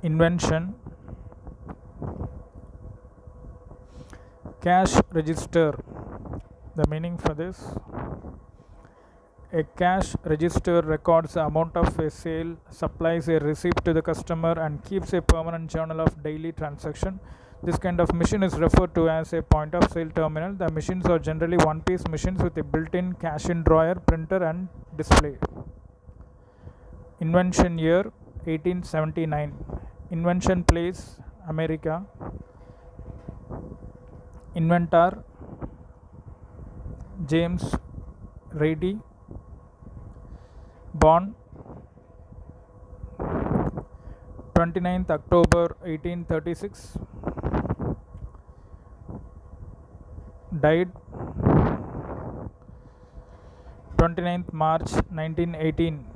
Invention. Cash register. The meaning for this: a cash register records the amount of a sale, supplies a receipt to the customer, and keeps a permanent journal of daily transaction. This kind of machine is referred to as a point of sale terminal. The machines are generally one-piece machines with a built-in cash-in drawer, printer, and display. Invention year 1879. Invention place America. Inventor James Ready. Born 29th October 1836. Died 29th March 1918.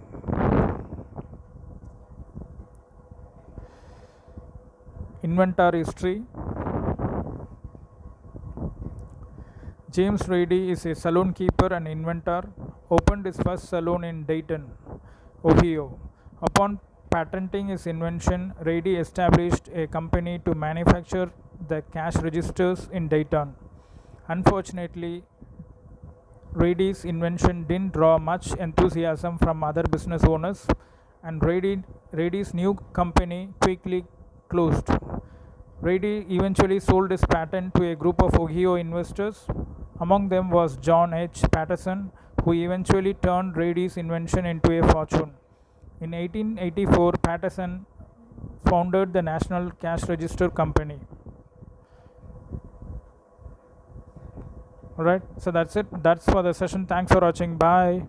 Inventor history. James Ready is a saloon keeper and inventor. Opened his first saloon in Dayton, Ohio. Upon patenting his invention, Ready established a company to manufacture the cash registers in Dayton. Unfortunately, Ready's invention didn't draw much enthusiasm from other business owners, and Ready's new company quickly closed. Ready eventually sold his patent to a group of Ohio investors. Among them was John H. Patterson, who eventually turned Ready's invention into a fortune. In 1884, Patterson founded the National Cash Register Company. Alright, so that's it. That's for the session. Thanks for watching. Bye.